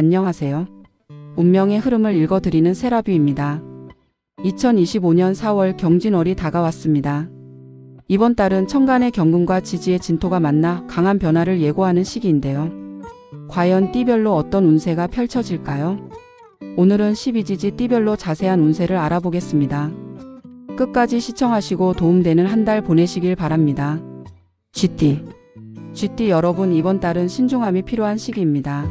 안녕하세요. 운명의 흐름을 읽어드리는 세라뷰입니다. 2025년 4월 경진월이 다가왔습니다. 이번 달은 천간의 경금과 지지의 진토가 만나 강한 변화를 예고하는 시기인데요. 과연 띠별로 어떤 운세가 펼쳐질까요? 오늘은 12지지 띠별로 자세한 운세를 알아보겠습니다. 끝까지 시청하시고 도움되는 한 달 보내시길 바랍니다. 쥐띠 여러분, 이번 달은 신중함이 필요한 시기입니다.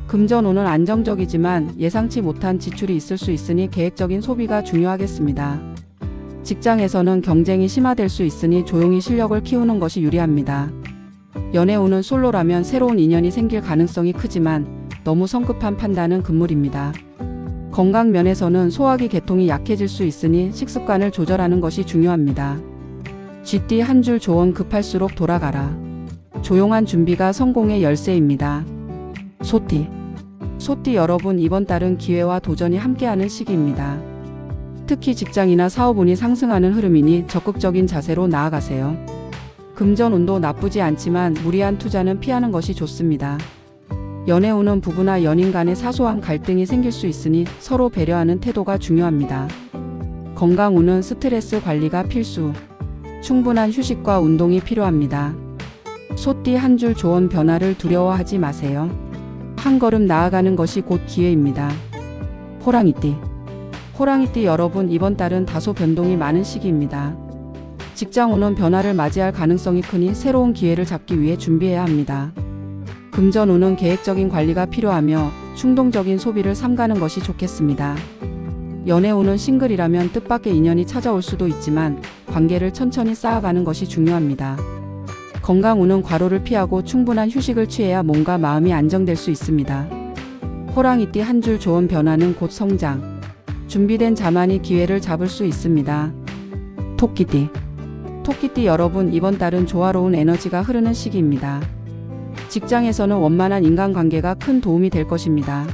금전운은 안정적이지만 예상치 못한 지출이 있을 수 있으니 계획적인 소비가 중요하겠습니다. 직장에서는 경쟁이 심화될 수 있으니 조용히 실력을 키우는 것이 유리합니다. 연애운은 솔로라면 새로운 인연이 생길 가능성이 크지만 너무 성급한 판단은 금물입니다. 건강 면에서는 소화기 계통이 약해질 수 있으니 식습관을 조절하는 것이 중요합니다. 쥐띠 한 줄 조언, 급할수록 돌아가라. 조용한 준비가 성공의 열쇠입니다. 소띠 여러분, 이번 달은 기회와 도전이 함께하는 시기입니다. 특히 직장이나 사업운이 상승하는 흐름이니 적극적인 자세로 나아가세요. 금전운도 나쁘지 않지만 무리한 투자는 피하는 것이 좋습니다. 연애운은 부부나 연인 간의 사소한 갈등이 생길 수 있으니 서로 배려하는 태도가 중요합니다. 건강운은 스트레스 관리가 필수. 충분한 휴식과 운동이 필요합니다. 소띠 한 줄 조언, 변화를 두려워하지 마세요. 한 걸음 나아가는 것이 곧 기회입니다. 호랑이띠 여러분, 이번 달은 다소 변동이 많은 시기입니다. 직장운은 변화를 맞이할 가능성이 크니 새로운 기회를 잡기 위해 준비해야 합니다. 금전운은 계획적인 관리가 필요하며 충동적인 소비를 삼가는 것이 좋겠습니다. 연애운은 싱글이라면 뜻밖의 인연이 찾아올 수도 있지만 관계를 천천히 쌓아가는 것이 중요합니다. 건강운은 과로를 피하고 충분한 휴식을 취해야 몸과 마음이 안정될 수 있습니다. 호랑이띠 한 줄 조언, 변화는 곧 성장. 준비된 자만이 기회를 잡을 수 있습니다. 토끼띠 여러분, 이번 달은 조화로운 에너지가 흐르는 시기입니다. 직장에서는 원만한 인간관계가 큰 도움이 될 것입니다.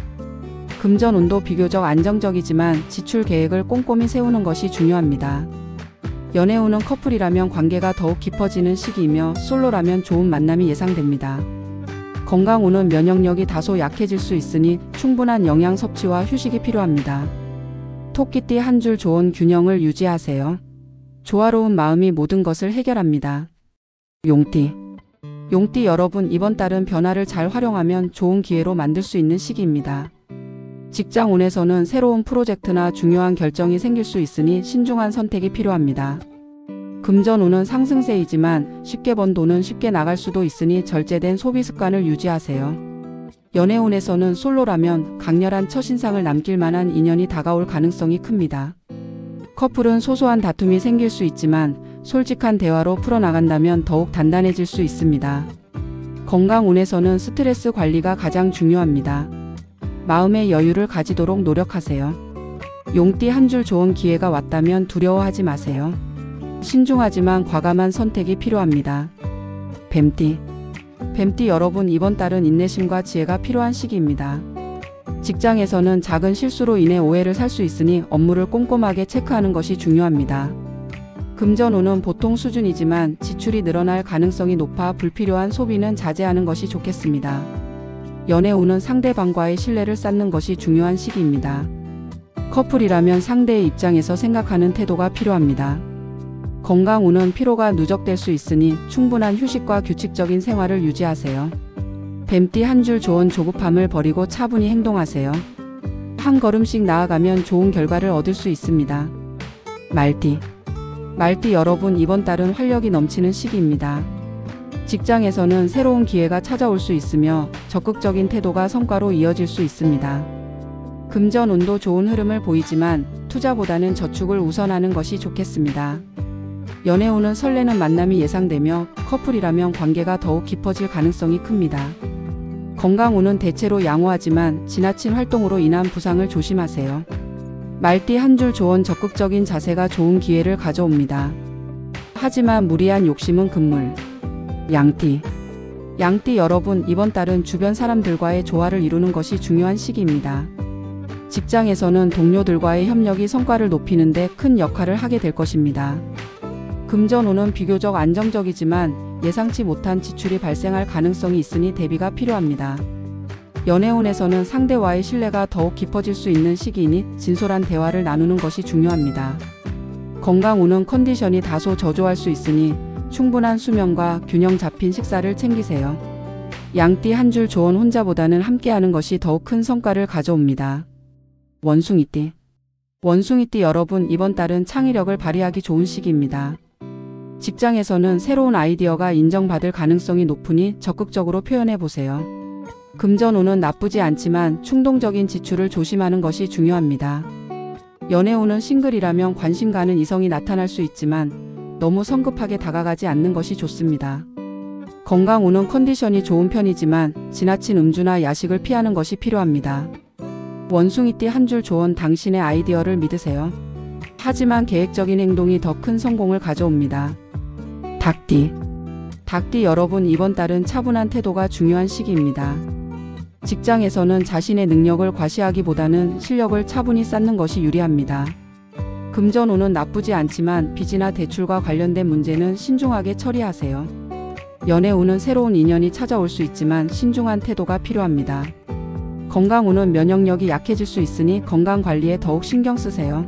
금전운도 비교적 안정적이지만 지출 계획을 꼼꼼히 세우는 것이 중요합니다. 연애운은 커플이라면 관계가 더욱 깊어지는 시기이며 솔로라면 좋은 만남이 예상됩니다. 건강운은 면역력이 다소 약해질 수 있으니 충분한 영양 섭취와 휴식이 필요합니다. 토끼띠 한 줄 조언, 균형을 유지하세요. 조화로운 마음이 모든 것을 해결합니다. 용띠 여러분, 이번 달은 변화를 잘 활용하면 좋은 기회로 만들 수 있는 시기입니다. 직장운에서는 새로운 프로젝트나 중요한 결정이 생길 수 있으니 신중한 선택이 필요합니다. 금전운은 상승세이지만 쉽게 번 돈은 쉽게 나갈 수도 있으니 절제된 소비 습관을 유지하세요. 연애운에서는 솔로라면 강렬한 첫인상을 남길 만한 인연이 다가올 가능성이 큽니다. 커플은 소소한 다툼이 생길 수 있지만 솔직한 대화로 풀어나간다면 더욱 단단해질 수 있습니다. 건강운에서는 스트레스 관리가 가장 중요합니다. 마음의 여유를 가지도록 노력하세요. 용띠 한 줄 조언, 기회가 왔다면 두려워하지 마세요. 신중하지만 과감한 선택이 필요합니다. 뱀띠 여러분, 이번 달은 인내심과 지혜가 필요한 시기입니다. 직장에서는 작은 실수로 인해 오해를 살 수 있으니 업무를 꼼꼼하게 체크하는 것이 중요합니다. 금전운은 보통 수준이지만 지출이 늘어날 가능성이 높아 불필요한 소비는 자제하는 것이 좋겠습니다. 연애운은 상대방과의 신뢰를 쌓는 것이 중요한 시기입니다. 커플이라면 상대의 입장에서 생각하는 태도가 필요합니다. 건강운은 피로가 누적될 수 있으니 충분한 휴식과 규칙적인 생활을 유지하세요. 뱀띠 한 줄 조언, 조급함을 버리고 차분히 행동하세요. 한 걸음씩 나아가면 좋은 결과를 얻을 수 있습니다. 말띠 여러분, 이번 달은 활력이 넘치는 시기입니다. 직장에서는 새로운 기회가 찾아올 수 있으며 적극적인 태도가 성과로 이어질 수 있습니다. 금전운도 좋은 흐름을 보이지만 투자보다는 저축을 우선하는 것이 좋겠습니다. 연애운은 설레는 만남이 예상되며 커플이라면 관계가 더욱 깊어질 가능성이 큽니다. 건강운은 대체로 양호하지만 지나친 활동으로 인한 부상을 조심하세요. 말띠 한 줄 조언, 적극적인 자세가 좋은 기회를 가져옵니다. 하지만 무리한 욕심은 금물. 양띠 여러분, 이번 달은 주변 사람들과의 조화를 이루는 것이 중요한 시기입니다. 직장에서는 동료들과의 협력이 성과를 높이는 데 큰 역할을 하게 될 것입니다. 금전운은 비교적 안정적이지만 예상치 못한 지출이 발생할 가능성이 있으니 대비가 필요합니다. 연애운에서는 상대와의 신뢰가 더욱 깊어질 수 있는 시기이니 진솔한 대화를 나누는 것이 중요합니다. 건강운은 컨디션이 다소 저조할 수 있으니 충분한 수면과 균형 잡힌 식사를 챙기세요. 양띠 한 줄 조언 혼자보다는 함께하는 것이 더욱 큰 성과를 가져옵니다. 원숭이띠. 원숭이띠 여러분, 이번 달은 창의력을 발휘하기 좋은 시기입니다. 직장에서는 새로운 아이디어가 인정받을 가능성이 높으니 적극적으로 표현해 보세요. 금전운은 나쁘지 않지만 충동적인 지출을 조심하는 것이 중요합니다. 연애운은 싱글이라면 관심 가는 이성이 나타날 수 있지만 너무 성급하게 다가가지 않는 것이 좋습니다. 건강운은 컨디션이 좋은 편이지만 지나친 음주나 야식을 피하는 것이 필요합니다. 원숭이띠 한 줄 조언, 당신의 아이디어를 믿으세요. 하지만 계획적인 행동이 더 큰 성공을 가져옵니다. 닭띠. 닭띠 여러분, 이번 달은 차분한 태도가 중요한 시기입니다. 직장에서는 자신의 능력을 과시하기보다는 실력을 차분히 쌓는 것이 유리합니다. 금전운은 나쁘지 않지만 빚이나 대출과 관련된 문제는 신중하게 처리하세요. 연애운은 새로운 인연이 찾아올 수 있지만 신중한 태도가 필요합니다. 건강운은 면역력이 약해질 수 있으니 건강관리에 더욱 신경 쓰세요.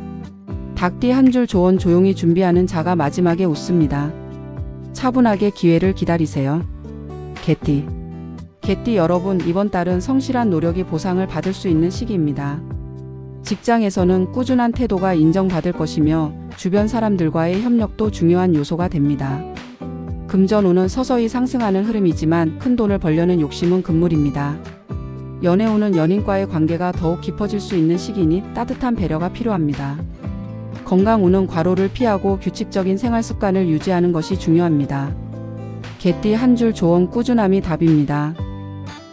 닭띠 한 줄 조언, 조용히 준비하는 자가 마지막에 웃습니다. 차분하게 기회를 기다리세요. 개띠. 개띠 여러분, 이번 달은 성실한 노력이 보상을 받을 수 있는 시기입니다. 직장에서는 꾸준한 태도가 인정받을 것이며 주변 사람들과의 협력도 중요한 요소가 됩니다. 금전운은 서서히 상승하는 흐름이지만 큰 돈을 벌려는 욕심은 금물입니다. 연애운은 연인과의 관계가 더욱 깊어질 수 있는 시기니 따뜻한 배려가 필요합니다. 건강운은 과로를 피하고 규칙적인 생활 습관을 유지하는 것이 중요합니다. 개띠 한 줄 조언, 꾸준함이 답입니다.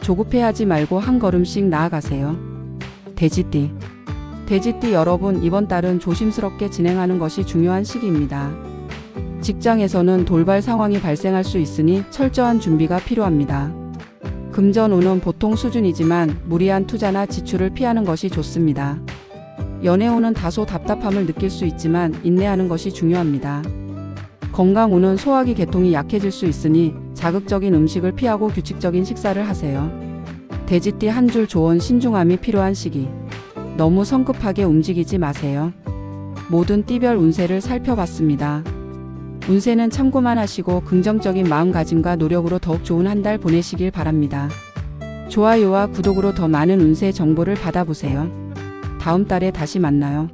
조급해하지 말고 한 걸음씩 나아가세요. 돼지띠. 돼지띠 여러분, 이번 달은 조심스럽게 진행하는 것이 중요한 시기입니다. 직장에서는 돌발 상황이 발생할 수 있으니 철저한 준비가 필요합니다. 금전운은 보통 수준이지만 무리한 투자나 지출을 피하는 것이 좋습니다. 연애운은 다소 답답함을 느낄 수 있지만 인내하는 것이 중요합니다. 건강운은 소화기 계통이 약해질 수 있으니 자극적인 음식을 피하고 규칙적인 식사를 하세요. 돼지띠 한 줄 조언, 신중함이 필요한 시기. 너무 성급하게 움직이지 마세요. 모든 띠별 운세를 살펴봤습니다. 운세는 참고만 하시고 긍정적인 마음가짐과 노력으로 더욱 좋은 한 달 보내시길 바랍니다. 좋아요와 구독으로 더 많은 운세 정보를 받아보세요. 다음 달에 다시 만나요.